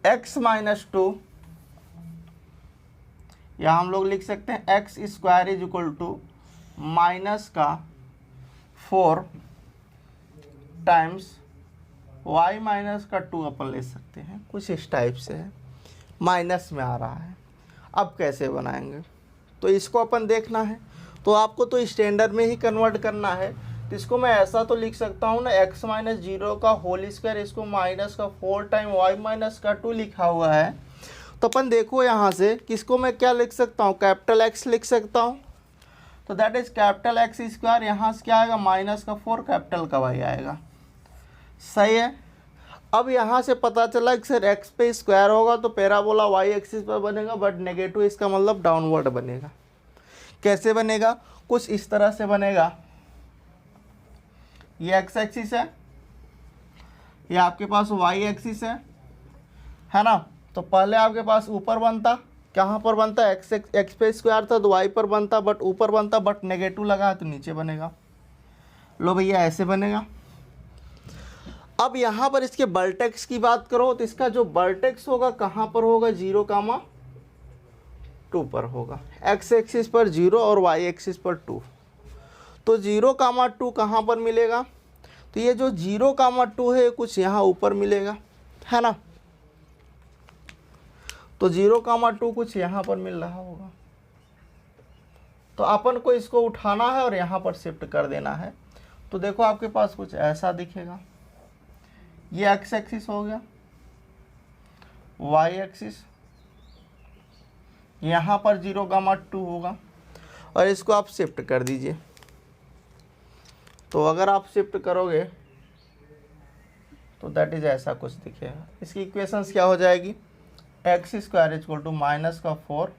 x-2 या हम लोग लिख सकते हैं X square is equal to minus का 4 टाइम्स y-2 अपन ले सकते हैं। कुछ इस टाइप से है, माइनस में आ रहा है। अब कैसे बनाएंगे, तो इसको अपन देखना है। तो आपको तो स्टैंडर्ड में ही कन्वर्ट करना है। तो इसको मैं ऐसा तो लिख सकता हूँ ना, x-0 का होल स्क्वायर, इसको माइनस का 4 टाइम y-2 लिखा हुआ है। तो अपन देखो यहाँ से किसको मैं क्या लिख सकता हूँ, कैपिटल एक्स लिख सकता हूँ। तो that is capital X square, यहाँ से क्या आएगा माइनस का 4 कैपिटल का वाई आएगा। सही है। अब यहाँ से पता चला कि सर एक्स पे स्क्वायर होगा तो पैराबोला वाई एक्सिस पर बनेगा, बट नेगेटिव, इसका मतलब डाउनवर्ड बनेगा। कैसे बनेगा, कुछ इस तरह से बनेगा। ये एक्स एक्सिस है, ये आपके पास वाई एक्सिस है ना। तो पहले आपके पास ऊपर बनता, कहाँ पर बनता, एक्स पे स्क्वायर था तो वाई पर बनता, बट ऊपर बनता, बट नेगेटिव लगा है तो नीचे बनेगा। लो भैया ऐसे बनेगा। अब यहाँ पर इसके वर्टेक्स की बात करो तो इसका जो वर्टेक्स होगा कहाँ पर होगा, 0,2 पर होगा। एक्स एक्सिस पर 0 और वाई एक्सिस पर 2। तो 0,2 कहाँ पर मिलेगा, तो ये जो 0,2 है कुछ यहाँ ऊपर मिलेगा, है ना। तो 0,2 कुछ यहाँ पर मिल रहा होगा। तो अपन को इसको उठाना है और यहाँ पर शिफ्ट कर देना है। तो देखो आपके पास कुछ ऐसा दिखेगा, ये एक्स एक्सिस हो गया, वाई एक्सिस, यहाँ पर 0,2 होगा और इसको आप शिफ्ट कर दीजिए। तो अगर आप शिफ्ट करोगे तो दैट इज ऐसा कुछ दिखेगा। इसकी इक्वेशंस क्या हो जाएगी, X square equal to -4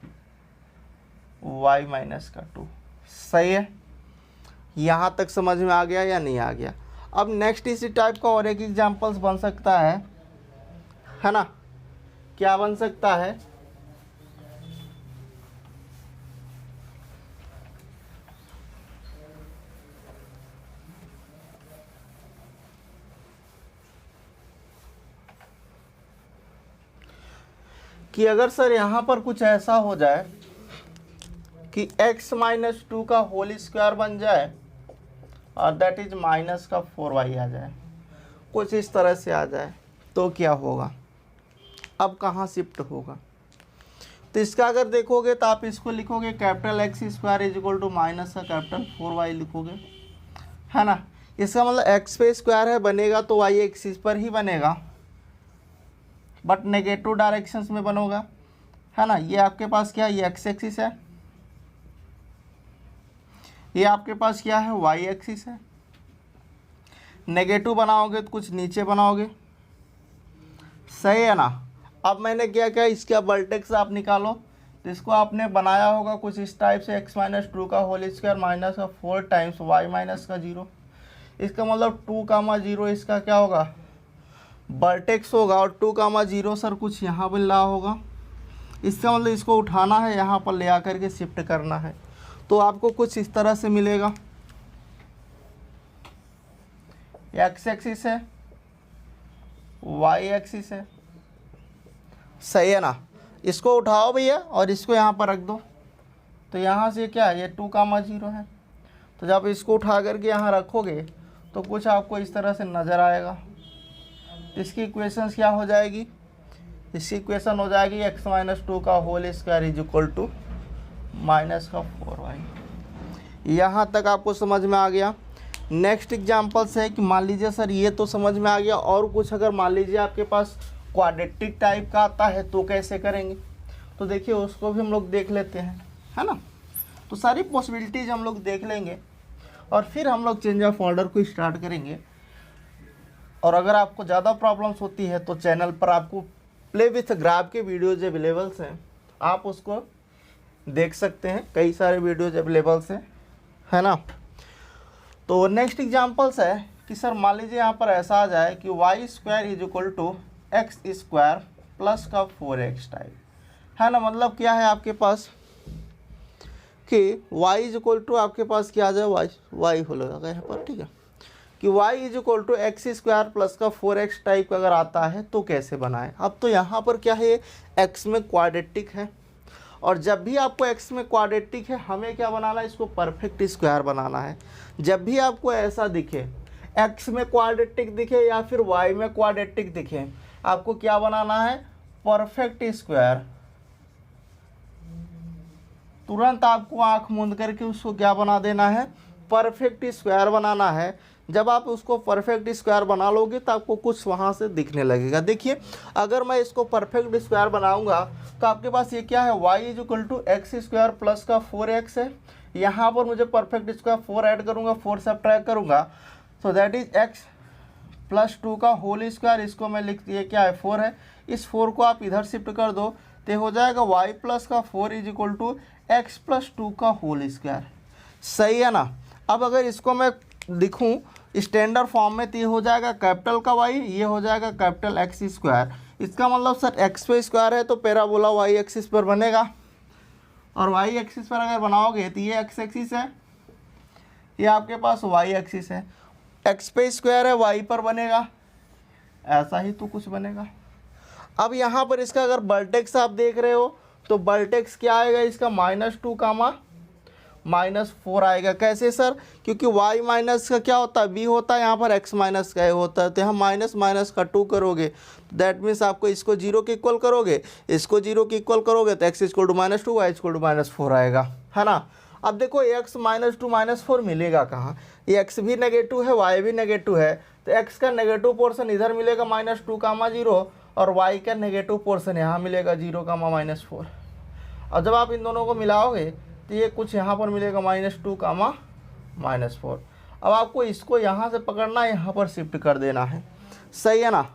Y -2। सही है, यहाँ तक समझ में आ गया या नहीं आ गया। अब नेक्स्ट इसी टाइप का और एक एग्जाम्पल्स बन सकता है ना। क्या बन सकता है, कि अगर सर यहाँ पर कुछ ऐसा हो जाए कि x-2 का होल स्क्वायर बन जाए और दैट इज -4y आ जाए, कुछ इस तरह से आ जाए, तो क्या होगा, अब कहाँ शिफ्ट होगा। तो इसका अगर देखोगे तो आप इसको लिखोगे capital X square is equal to minus का कैपिटल 4y लिखोगे, है ना। इसका मतलब एक्स पे स्क्वायर है बनेगा तो वाई एक्सिस पर ही बनेगा, बट नेगेटिव डायरेक्शंस में बनोगा, है ना। ये आपके पास क्या है, ये एक्स एक्सिस है, ये आपके पास क्या है, वाई एक्सिस है। नेगेटिव बनाओगे तो कुछ नीचे बनाओगे, सही है ना। अब मैंने क्या किया, इसका वर्टेक्स आप निकालो, तो इसको आपने बनाया होगा कुछ इस टाइप से, x-2 का होल स्क्वायर -4 टाइम्स y-0। इसका मतलब 2,0 इसका क्या होगा, वर्टेक्स होगा, और 2,0 सर कुछ यहाँ मिल रहा होगा। इसका मतलब इसको उठाना है, यहाँ पर ले आकर के शिफ्ट करना है, तो आपको कुछ इस तरह से मिलेगा। एक्स एक्सिस है, वाई एक्सिस है, सही है ना। इसको उठाओ भैया और इसको यहाँ पर रख दो, तो यहाँ से क्या है, ये 2,0 है। तो जब इसको उठा करके यहाँ रखोगे तो कुछ आपको इस तरह से नज़र आएगा। इसकी इक्वेशंस क्या हो जाएगी, इसकी इक्वेशन हो जाएगी x-2 का whole square is equal to -4y। यहाँ तक आपको समझ में आ गया। नेक्स्ट एग्जाम्पल्स है कि मान लीजिए सर ये तो समझ में आ गया, और कुछ अगर मान लीजिए आपके पास क्वाड्रेटिक टाइप का आता है तो कैसे करेंगे, तो देखिए उसको भी हम लोग देख लेते हैं, है ना। तो सारी पॉसिबिलिटीज़ हम लोग देख लेंगे और फिर हम लोग चेंज ऑफ ऑर्डर को स्टार्ट करेंगे। और अगर आपको ज़्यादा प्रॉब्लम्स होती है तो चैनल पर आपको प्ले विथ ग्राफ के वीडियोज अवेलेबल्स हैं, आप उसको देख सकते हैं, कई सारे वीडियोज अवेलेबल्स हैं, है ना। तो नेक्स्ट एग्जांपल्स है कि सर मान लीजिए यहाँ पर ऐसा आ जाए कि Y square is equal to X square plus का 4x टाइप, है ना। मतलब क्या है आपके पास कि y इज इक्वल टू आपके पास क्या आ जाए, वाई हो लगा यहाँ पर, ठीक है, कि y is equal to X square plus का 4x टाइप का अगर आता है तो कैसे बनाएं। अब तो यहाँ पर क्या है, x में क्वाड्रेटिक है, और जब भी आपको x में क्वाड्रेटिक है हमें क्या बनाना है, इसको परफेक्ट स्क्वायर बनाना है। जब भी आपको ऐसा दिखे, x में क्वाड्रेटिक दिखे या फिर y में क्वाड्रेटिक दिखे, आपको क्या बनाना है, परफेक्ट स्क्वायर। तुरंत आपको आंख मूंद करके उसको क्या बना देना है, परफेक्ट स्क्वायर बनाना है। जब आप उसको परफेक्ट स्क्वायर बना लोगे तो आपको कुछ वहाँ से दिखने लगेगा। देखिए अगर मैं इसको परफेक्ट स्क्वायर बनाऊंगा तो आपके पास ये क्या है, y is equal to X square plus का 4x है। यहाँ पर मुझे परफेक्ट स्क्वायर 4 ऐड करूँगा, 4 सब्ट्रैक्ट करूँगा, so that is x plus 2 का होल स्क्वायर। इसको मैं लिख दिए क्या है, 4 है, इस 4 को आप इधर शिफ्ट कर दो तो हो जाएगा y प्लस का 4 is equal to X plus 2 का होल स्क्वायर, सही है ना। अब अगर इसको मैं लिखूँ स्टैंडर्ड फॉर्म में तो ये हो जाएगा कैपिटल का y, ये हो जाएगा कैपिटल एक्स स्क्वायर, इसका मतलब सर एक्स पे स्क्वायर है तो पैराबोला वाई एक्सिस पर बनेगा, और वाई एक्सिस पर अगर बनाओगे तो ये एक्स एक्सिस है, ये आपके पास वाई एक्सिस है, एक्स पे स्क्वायर है वाई पर बनेगा, ऐसा ही तो कुछ बनेगा। अब यहाँ पर इसका अगर वर्टेक्स आप देख रहे हो तो वर्टेक्स क्या आएगा इसका -2 कामा -4 आएगा। कैसे सर? क्योंकि y माइनस का क्या होता है b होता है, यहाँ पर x माइनस का a होता है, तो यहाँ माइनस माइनस का 2 करोगे, दैट मीन्स आपको इसको 0 के इक्वल करोगे, इसको 0 के इक्वल करोगे तो x equal to -2 y equal to -4 आएगा, है ना। अब देखो x -2 -4 मिलेगा कहाँ, ये x भी नेगेटिव है y भी नेगेटिव है, तो x का नेगेटिव पोर्शन इधर मिलेगा -2 कामा 0, और y का नेगेटिव पोर्शन यहाँ मिलेगा 0 कामा -4। और जब आप इन दोनों को मिलाओगे तो ये कुछ यहाँ पर मिलेगा -2 कामा -4। अब आपको इसको यहाँ से पकड़ना है, यहाँ पर शिफ्ट कर देना है, सही है ना।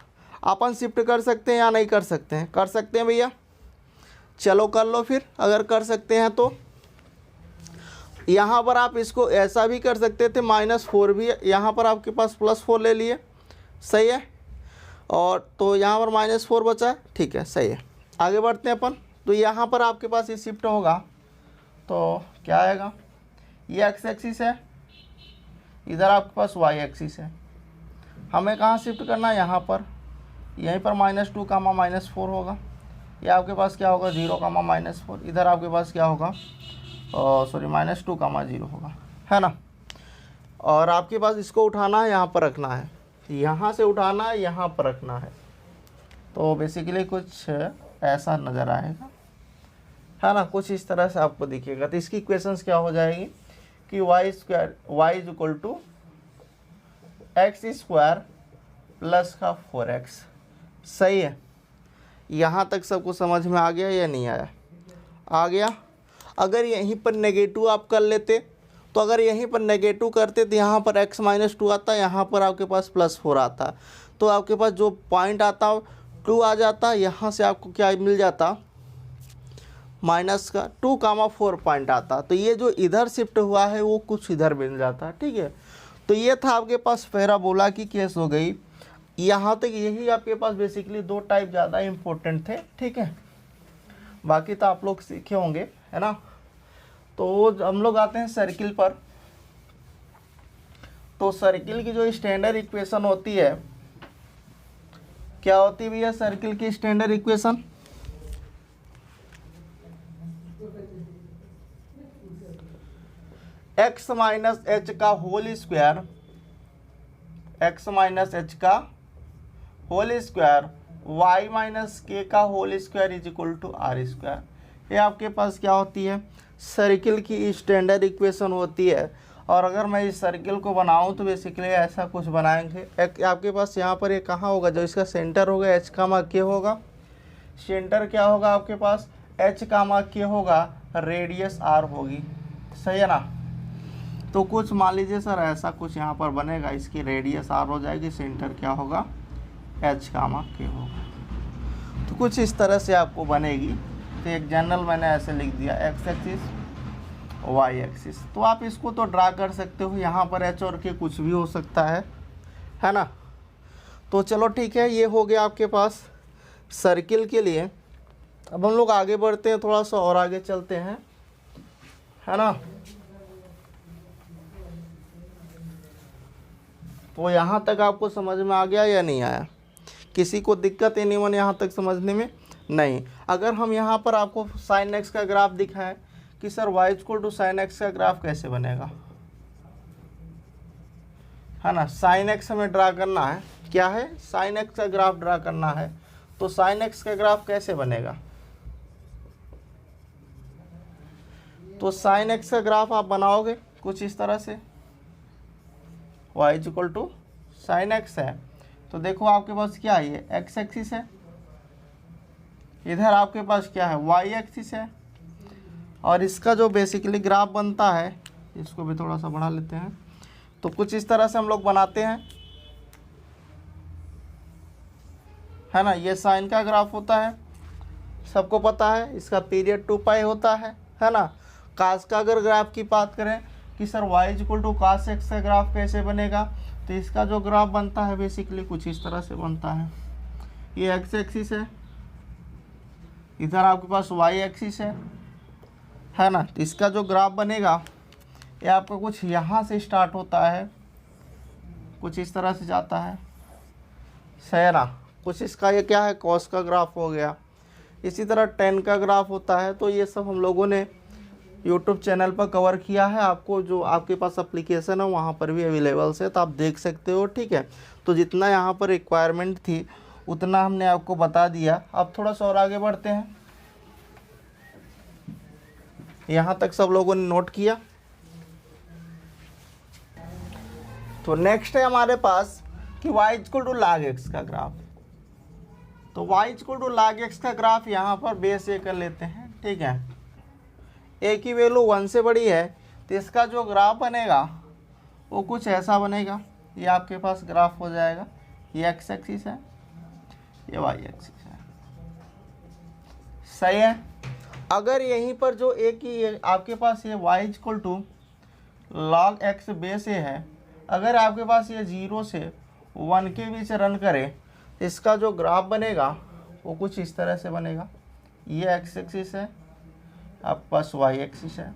अपन शिफ्ट कर सकते हैं या नहीं कर सकते हैं? कर सकते हैं भैया, चलो कर लो फिर। अगर कर सकते हैं तो यहाँ पर आप इसको ऐसा भी कर सकते थे, -4 भी, यहाँ पर आपके पास +4 ले लिए, सही है, और तो यहाँ पर -4 बचा है, ठीक है, सही है। आगे बढ़ते हैं अपन। तो यहाँ पर आपके पास ये शिफ्ट होगा तो क्या आएगा, ये एक्स एक्सिस है, इधर आपके पास वाई एक्सिस है, हमें कहाँ शिफ्ट करना है, यहाँ पर, यहीं पर -2 कामा -4 होगा, ये आपके पास क्या होगा 0 कामा -4, इधर आपके पास क्या होगा सॉरी -2 कामा 0 होगा, है ना। और आपके पास इसको उठाना है, यहाँ पर रखना है, यहाँ से उठाना है, यहाँ पर रखना है, तो बेसिकली कुछ ऐसा नज़र आएगा, है ना, कुछ इस तरह से आपको दिखेगा। तो इसकी इक्वेशंस क्या हो जाएगी कि y square y is equal to X square plus का 4x, सही है। यहाँ तक सबको समझ में आ गया या नहीं आया? आ गया। अगर यहीं पर नेगेटिव आप कर लेते तो अगर यहीं पर नेगेटिव करते तो यहाँ पर x -2 आता, यहाँ पर आपके पास +4 आता, तो आपके पास जो पॉइंट आता 2 आ जाता, यहाँ से आपको क्या मिल जाता -2 कामा 4 पॉइंट आता, तो ये जो इधर शिफ्ट हुआ है वो कुछ इधर मिल जाता, ठीक है। तो ये था आपके पास पैराबोला की केस हो गई। यहाँ तक यही आपके पास बेसिकली 2 टाइप ज़्यादा इम्पोर्टेंट थे, ठीक है, बाकी तो आप लोग सीखे होंगे, है ना। तो हम लोग आते हैं सर्किल पर। तो सर्किल की जो स्टैंडर्ड इक्वेशन होती है, क्या होती है भैया सर्किल की standard equation? x minus h का whole square, x minus h का whole square, y minus k का whole square is equal to r square. ये आपके पास क्या होती है, सर्किल की स्टैंडर्ड इक्वेशन होती है। और अगर मैं इस सर्किल को बनाऊं तो बेसिकली ऐसा कुछ बनाएंगे। एक आपके पास यहाँ पर ये कहाँ होगा, जो इसका सेंटर होगा h कामा के होगा, सेंटर क्या होगा आपके पास h कामा के होगा, रेडियस r होगी, सही है ना। तो कुछ मान लीजिए सर ऐसा कुछ यहाँ पर बनेगा, इसकी रेडियस r हो जाएगी, सेंटर क्या होगा h कामा के होगा, तो कुछ इस तरह से आपको बनेगी। तो एक जनरल मैंने ऐसे लिख दिया x एक्सिस y एक्सिस। तो आप इसको तो ड्रा कर सकते हो, यहाँ पर h और k कुछ भी हो सकता है ना। तो चलो ठीक है, ये हो गया आपके पास सर्किल के लिए। अब हम लोग आगे बढ़ते हैं, थोड़ा सा और आगे चलते हैं, है ना। तो यहाँ तक आपको समझ में आ गया या नहीं आया? किसी को दिक्कत एनीवन यहाँ तक समझने में? नहीं। अगर हम यहाँ पर आपको साइन एक्स का ग्राफ दिखाएं कि sir y equal to sine X का ग्राफ कैसे बनेगा, है ना। साइन एक्स हमें ड्रा करना है, क्या है, साइन एक्स का ग्राफ ड्रा करना है। तो साइन एक्स का ग्राफ कैसे बनेगा? तो साइन एक्स का ग्राफ आप बनाओगे कुछ इस तरह से, y equal to sine X है। तो देखो आपके पास क्या है, ये x एक्सिस है, इधर आपके पास क्या है y एक्सिस है, और इसका जो बेसिकली ग्राफ बनता है, इसको भी थोड़ा सा बढ़ा लेते हैं, तो कुछ इस तरह से हम लोग बनाते हैं, है ना। ये साइन का ग्राफ होता है, सबको पता है, इसका पीरियड 2π होता है ना। कास का अगर ग्राफ की बात करें कि sir y equal to cos X का ग्राफ कैसे बनेगा, तो इसका जो ग्राफ बनता है बेसिकली कुछ इस तरह से बनता है, ये एक्स एक्सिस है, इधर आपके पास वाई एक्सिस है ना। तो इसका जो ग्राफ बनेगा ये आपका कुछ यहाँ से स्टार्ट होता है, कुछ इस तरह से जाता है, सही है ना। कुछ इसका ये क्या है, कॉस का ग्राफ हो गया। इसी तरह टेन का ग्राफ होता है। तो ये सब हम लोगों ने यूट्यूब चैनल पर कवर किया है, आपको जो आपके पास एप्लीकेशन है वहाँ पर भी अवेलेबल है, तो आप देख सकते हो, ठीक है। तो जितना यहाँ पर रिक्वायरमेंट थी उतना हमने आपको बता दिया। अब थोड़ा सा और आगे बढ़ते हैं। यहाँ तक सब लोगों ने नोट किया। तो नेक्स्ट है हमारे पास कि y equal to log x का ग्राफ। तो y equal to log x का ग्राफ यहाँ पर बेस ए कर लेते हैं, ठीक है। a की वैल्यू 1 से बड़ी है तो इसका जो ग्राफ बनेगा वो कुछ ऐसा बनेगा। ये आपके पास ग्राफ हो जाएगा, ये x एक्सिस है, ये y एक्सिस है, सही है। अगर यहीं पर जो a की आपके पास ये y equal to log x base a है, अगर आपके पास ये 0 से 1 के बीच रन करे तो इसका जो ग्राफ बनेगा वो कुछ इस तरह से बनेगा। ये एक्स एक्सिस है, आपके पास वाई एक्सिस है,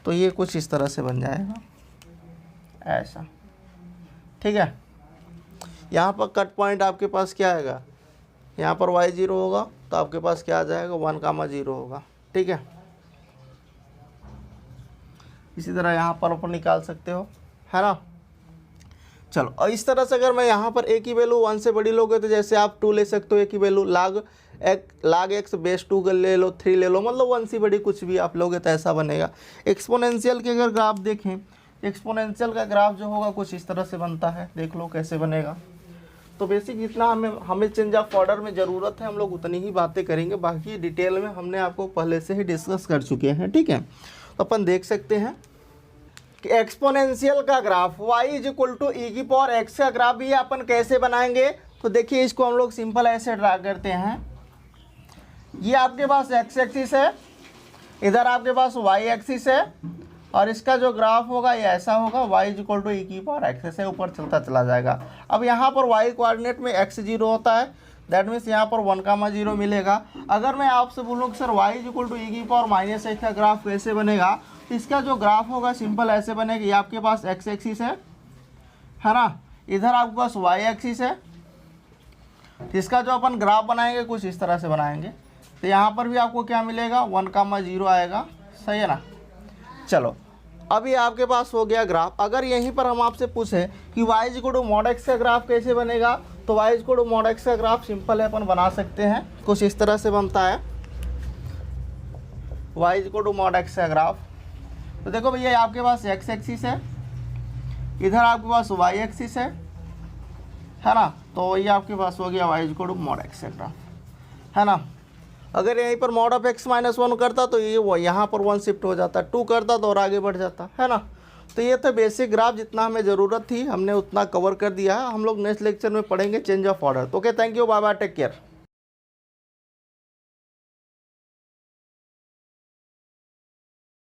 तो ये कुछ इस तरह से बन जाएगा ऐसा, ठीक है। यहाँ पर कट पॉइंट आपके पास क्या आएगा, यहाँ पर y0 होगा तो आपके पास क्या आ जाएगा 1,0 होगा, ठीक है। इसी तरह यहाँ पर अपन निकाल सकते हो, है ना। चलो, और इस तरह से अगर मैं यहाँ पर a की वैल्यू 1 से बड़ी लोगे तो जैसे आप 2 ले सकते हो, a की वैल्यू log x बेस 2 ले लो, 3 ले लो, मतलब 1 से बड़ी कुछ भी आप लोगे तो ऐसा बनेगा। एक्सपोनेंशियल के अगर ग्राफ देखें, एक्सपोनेंशियल का ग्राफ जो होगा कुछ इस तरह से बनता है, देख लो कैसे बनेगा। तो बेसिक जितना हमें चेंज ऑफ ऑर्डर में ज़रूरत है हम लोग उतनी ही बातें करेंगे, बाकी डिटेल में हमने आपको पहले से ही डिस्कस कर चुके हैं, ठीक है। तो अपन देख सकते हैं कि एक्सपोनेंशियल का graph y is equal to e की पावर एक्स का ग्राफ भी अपन कैसे बनाएंगे। तो देखिए इसको हम लोग सिंपल ऐसे ड्रा करते हैं। ये आपके पास x एक्सिस है, इधर आपके पास y एक्सिस है, और इसका जो ग्राफ होगा ये ऐसा होगा, y is equal to e की पावर एक्स से ऊपर चलता चला जाएगा। अब यहाँ पर y कोऑर्डिनेट में x 0 होता है, दैट मीन्स यहाँ पर 1,0 मिलेगा। अगर मैं आपसे बोलूँ कि sir y is equal to e की पावर माइनस एक्स का ग्राफ कैसे बनेगा, इसका जो ग्राफ होगा सिंपल ऐसे बनेगा। ये आपके पास x एक्सिस है ना, इधर आपके पास y एक्सिस है। इसका जो अपन ग्राफ बनाएंगे कुछ इस तरह से बनाएंगे। तो यहाँ पर भी आपको क्या मिलेगा 1,0 आएगा, सही है ना। चलो, अभी आपके पास हो गया ग्राफ। अगर यहीं पर हम आपसे पूछे कि y is equal to mod x का ग्राफ कैसे बनेगा, तो y is equal to mod x का ग्राफ सिंपल है, अपन बना सकते हैं, कुछ इस तरह से बनता है y is equal to mod x का ग्राफ। तो देखो भैया आपके पास x एक्सिस है, इधर आपके पास y एक्सिस है ना। तो ये आपके पास हो गया y is equal to mod x का ग्राफ, है ना। अगर यहीं पर मॉड ऑफ x माइनस 1 करता तो ये वो यहाँ पर 1 शिफ्ट हो जाता, 2 करता तो और आगे बढ़ जाता, है ना। तो ये तो बेसिक ग्राफ, जितना हमें ज़रूरत थी हमने उतना कवर कर दिया है। हम लोग नेक्स्ट लेक्चर में पढ़ेंगे चेंज ऑफ ऑर्डर। तो okay, thank you, bye bye, take care.